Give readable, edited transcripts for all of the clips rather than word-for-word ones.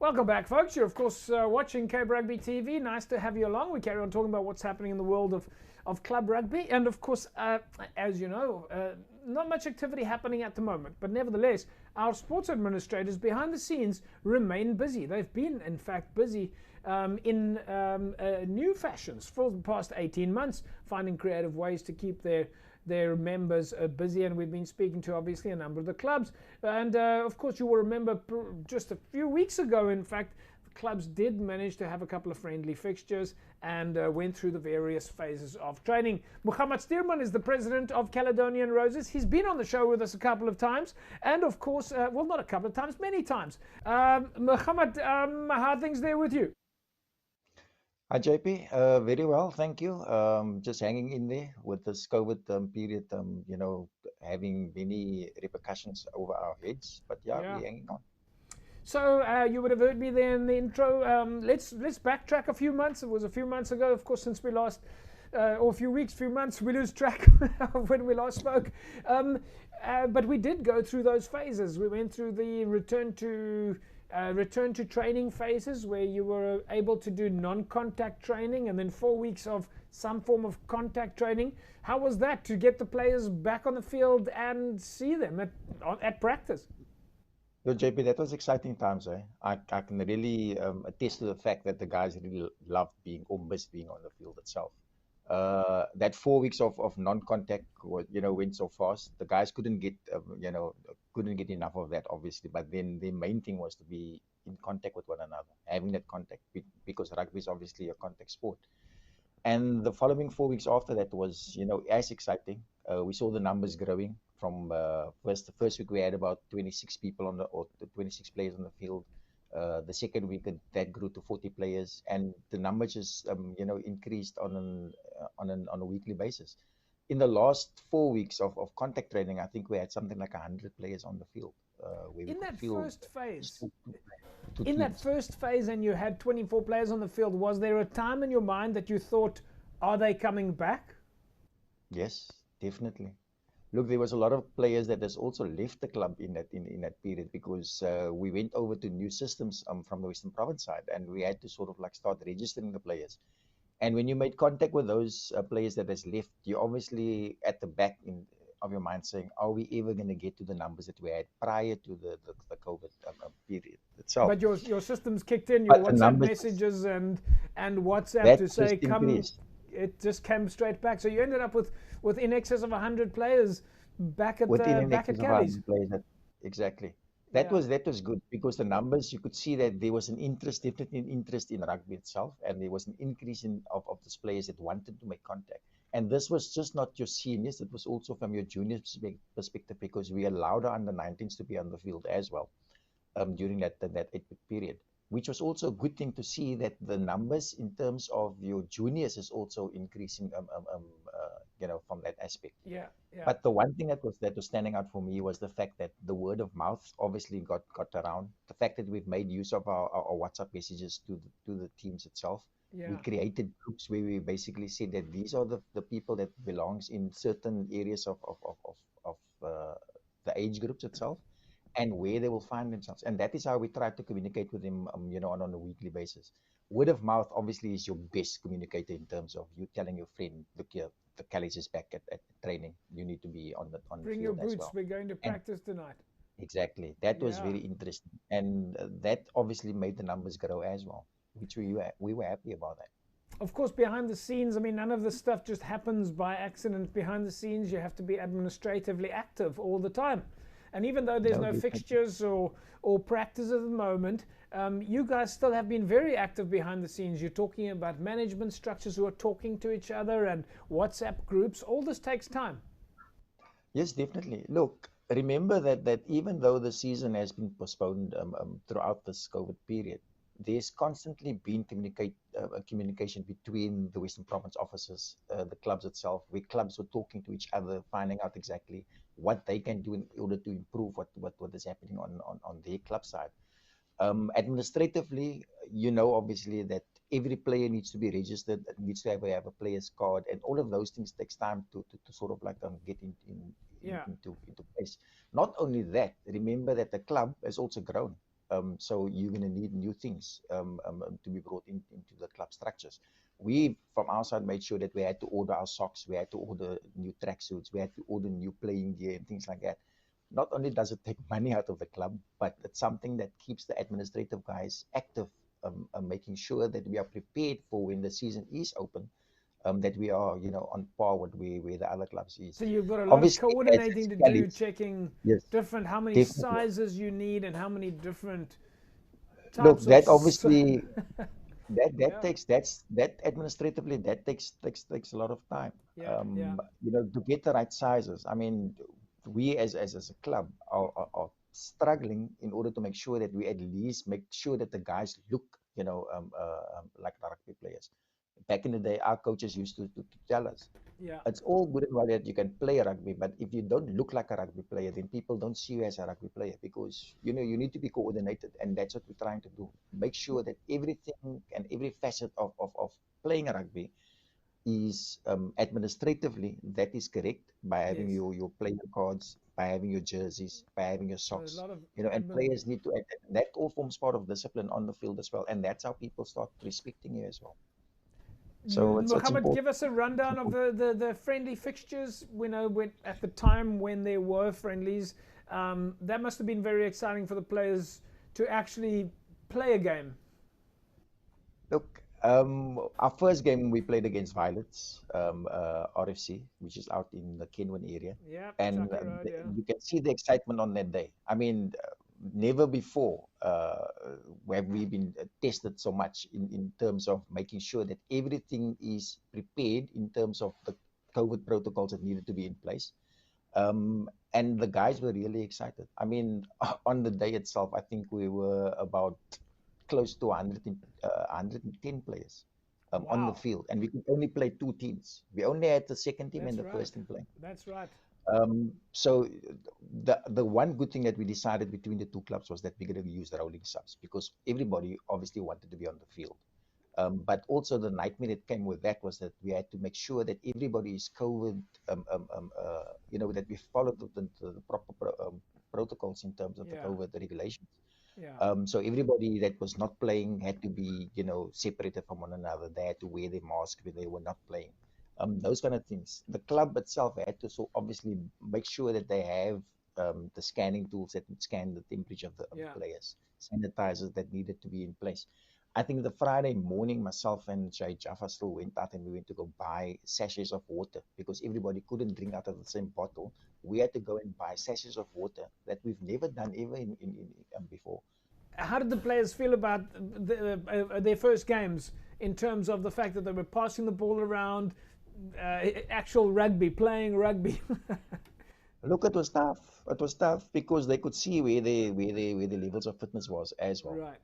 Welcome back, folks. You're, of course, watching Cape Rugby TV. Nice to have you along. We carry on talking about what's happening in the world of club rugby. And, of course, as you know, not much activity happening at the moment. But nevertheless, our sports administrators behind the scenes remain busy. They've been, in fact, busy in new fashions for the past 18 months, finding creative ways to keep their members busy, and we've been speaking to obviously a number of the clubs, and of course you will remember just a few weeks ago, in fact, the clubs did manage to have a couple of friendly fixtures and went through the various phases of training. Moegamat Stuurman is the president of Caledonian Roses. He's been on the show with us a couple of times, and of course, well, not a couple of times, many times. Moegamat, how are things there with you? Hi JP, very well, thank you. Just hanging in there with this COVID period, having many repercussions over our heads, but yeah, we're hanging on. So you would have heard me there in the intro. Let's backtrack a few months. It was a few months ago, of course, since we last, or a few weeks, few months, we lose track of when we last spoke. But we did go through those phases. We went through the return to training phases where you were able to do non-contact training, and then 4 weeks of some form of contact training. How was that to get the players back on the field and see them at practice? Well, JP, that was exciting times. I can really attest to the fact that the guys really loved being or missed being on the field itself. That 4 weeks of non-contact, went so fast. The guys couldn't get enough of that, obviously. But then the main thing was to be in contact with one another, having that contact, because rugby is obviously a contact sport. And the following 4 weeks after that was, as exciting. We saw the numbers growing from the first week we had about 26 people or 26 players on the field. The second week that grew to 40 players, and the numbers just increased on a weekly basis. In the last 4 weeks of contact training, I think we had something like 100 players on the field. In that first phase, and you had 24 players on the field, was there a time in your mind that you thought, are they coming back? Yes, definitely. Look, there was a lot of players that has also left the club in that period, because we went over to new systems from the Western Province side, and we had to sort of like start registering the players. And when you made contact with those players that has left, you obviously at the back of your mind saying, are we ever going to get to the numbers that we had prior to the COVID period itself? But your systems kicked in, your WhatsApp messages and WhatsApp to say come. It just came straight back. So you ended up with in excess of 100 players back at Calais. Exactly. That was good, because the numbers, you could see that there was definitely an interest in rugby itself, and there was an increase of those players that wanted to make contact. And this was just not your seniors, it was also from your juniors perspective, because we allowed our under-19s to be on the field as well during that 8-week period, which was also a good thing to see, that the numbers in terms of your juniors is also increasing from that aspect. Yeah. But the one thing that was standing out for me was the fact that the word of mouth obviously got around. The fact that we've made use of our WhatsApp messages to the teams itself. Yeah. We created groups where we basically said that these are the people that belongs in certain areas of the age groups itself, and where they will find themselves. And that is how we try to communicate with them, on a weekly basis. Word of mouth obviously is your best communicator in terms of you telling your friend, look here, the Calais is back at training. You need to be on the Bring field your boots. as well. We're going to practice tonight. Exactly. That was very interesting, and that obviously made the numbers grow as well, which we were happy about that. Of course, behind the scenes, I mean, none of this stuff just happens by accident. Behind the scenes, you have to be administratively active all the time. And even though there's no fixtures or practice at the moment, you guys still have been very active behind the scenes. You're talking about management structures who are talking to each other and WhatsApp groups. All this takes time. Yes, definitely. Look, remember that even though the season has been postponed throughout this COVID period, there's constantly been communication between the Western Province offices, the clubs itself, where clubs were talking to each other, finding out exactly what they can do in order to improve what is happening on their club side. Administratively, obviously that every player needs to be registered, needs to have a player's card, and all of those things takes time to sort of like get into place. Not only that, remember that the club has also grown. So you're going to need new things to be brought into the club structures. We, from our side, made sure that we had to order our socks, we had to order new tracksuits, we had to order new playing gear and things like that. Not only does it take money out of the club, but it's something that keeps the administrative guys active, making sure that we are prepared for when the season is open, that we are, on par with where the other clubs is. So you've got a lot of Obviously, coordinating to do, Cali's, checking yes, different, how many definitely. sizes you need and how many different Look, types of. that obviously Yeah, that administratively takes a lot of time. yeah, yeah. To get the right sizes. I mean, we as a club are struggling in order to make sure that we at least make sure that the guys look, like the rugby players. Back in the day, our coaches used to tell us, Yeah. it's all good and well that you can play rugby, but if you don't look like a rugby player, then people don't see you as a rugby player, because you need to be coordinated, and that's what we're trying to do. Make sure that everything and every facet of playing rugby is, administratively, that is correct, by having Yes. your player cards, by having your jerseys, by having your So a socks. lot of And admin. players need to, that all forms part of discipline on the field as well, and that's how people start respecting you as well. So it's Mohammed, important. give us a rundown of the friendly fixtures. We know at the time when there were friendlies, that must have been very exciting for the players to actually play a game. Look, our first game we played against Violets, RFC, which is out in the Kenwan area, Yeah, and Chucky Road, yeah. you can see the excitement on that day. I mean, never before have we been tested so much in terms of making sure that everything is prepared in terms of the COVID protocols that needed to be in place. And the guys were really excited. I mean, on the day itself, I think we were about close to 110 players on the Wow, field, and we could only play two teams. We only had the second team and that's the right. first team playing. That's right. So the one good thing that we decided between the two clubs was that we're going to use the rolling subs, because everybody obviously wanted to be on the field. But also the nightmare that came with that was that we had to make sure that everybody is COVID, that we followed the proper protocols in terms of the Yeah, COVID regulations. yeah. So everybody that was not playing had to be, separated from one another. They had to wear their mask when they were not playing. Those kind of things. The club itself had to so obviously make sure that they have, the scanning tools that would scan the temperature of Yeah. the players, sanitizers that needed to be in place. I think the Friday morning, myself and Jay Jaffa still went out and we went to go buy sachets of water, because everybody couldn't drink out of the same bottle. We had to go and buy sachets of water that we've never done ever before. How did the players feel about their first games in terms of the fact that they were passing the ball around, actual rugby, playing rugby? Look, it was tough. It was tough because they could see where the levels of fitness was as well. Right.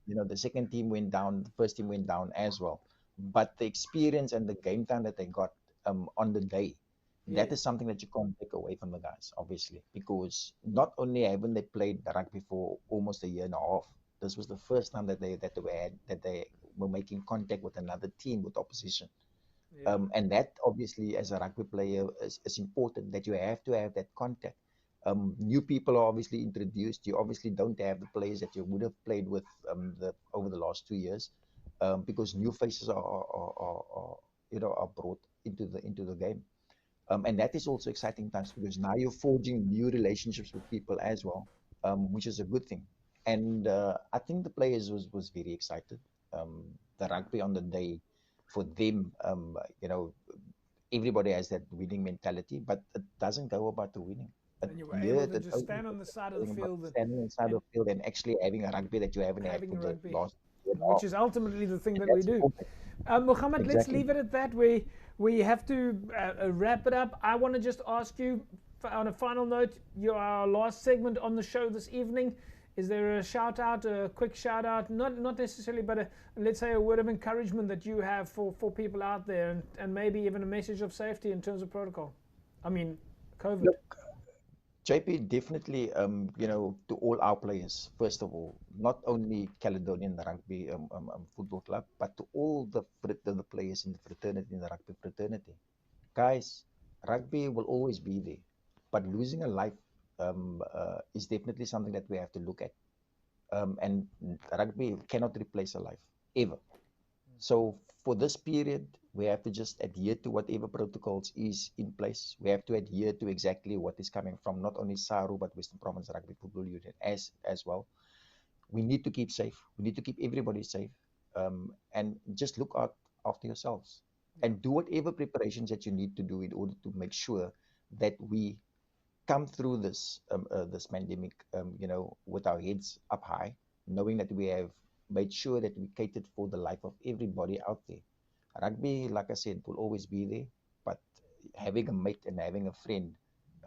The second team went down, the first team went down as well. But the experience and the game time that they got, on the day, that is Yes. something that you can't take away from the guys, obviously, because not only haven't they played rugby for almost a year and a half, this was the first time that they were making contact with another team, with opposition. Yeah. And that obviously, as a rugby player, is important, that you have to have that contact. New people are obviously introduced. You obviously don't have the players that you would have played with, over the last 2 years, because new faces are brought into the game. And that is also exciting times, because now you're forging new relationships with people as well, which is a good thing. And I think the players was very excited. The Yeah. rugby on the day, for them, everybody has that winning mentality, but it doesn't go about the winning. And you were Yeah, able to it just only stand on the side of the about field standing inside and the field and actually having a rugby that you haven't had having for a the rugby, last year and a which half. is ultimately the thing And that we that's do. important. Muhammad, let's Exactly. leave it at that. We have to wrap it up. I want to just ask you, on a final note, you're our last segment on the show this evening. Is there a shout out, a quick shout out, not necessarily, but let's say a word of encouragement that you have for people out there, and maybe even a message of safety in terms of protocol? I mean, COVID. Look, JP, definitely, to all our players, first of all, not only Caledonian Rugby, Football Club, but to all the players in the fraternity, in the rugby fraternity. Guys, rugby will always be there, but losing a life, is definitely something that we have to look at. And rugby cannot replace a life, ever. So for this period, we have to just adhere to whatever protocols is in place. We have to adhere to exactly what is coming from not only SARU, but Western Province Rugby Football Union as well. We need to keep safe. We need to keep everybody safe. And just look out after yourselves. And do whatever preparations that you need to do in order to make sure that we come through this this pandemic, with our heads up high, knowing that we have made sure that we catered for the life of everybody out there. Rugby, like I said, will always be there, but having a mate and having a friend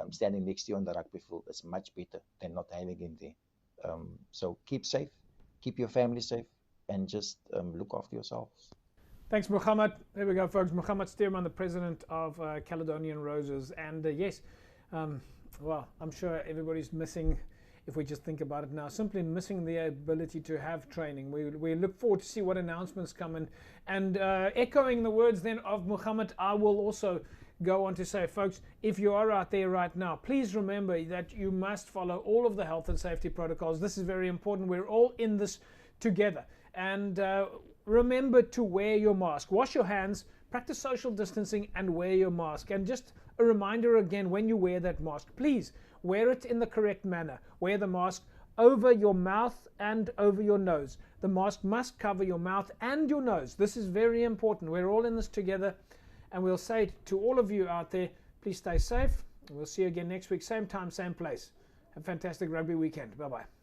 standing next to you on the rugby field is much better than not having him there. So keep safe, keep your family safe, and just look after yourselves. Thanks, Moegamat. There we go, folks. Moegamat Stuurman, the president of Caledonian Roses. And yes, well, I'm sure everybody's missing, if we just think about it now, simply missing the ability to have training. We look forward to see what announcements come in. And echoing the words then of Moegamat, I will also go on to say, folks, if you are out there right now, please remember that you must follow all of the health and safety protocols. This is very important. We're all in this together. And remember to wear your mask, wash your hands, practice social distancing, and wear your mask. And just a reminder again, when you wear that mask, please wear it in the correct manner. Wear the mask over your mouth and over your nose. The mask must cover your mouth and your nose. This is very important. We're all in this together. And we'll say to all of you out there, please stay safe. We'll see you again next week, same time, same place. Have a fantastic rugby weekend. Bye-bye.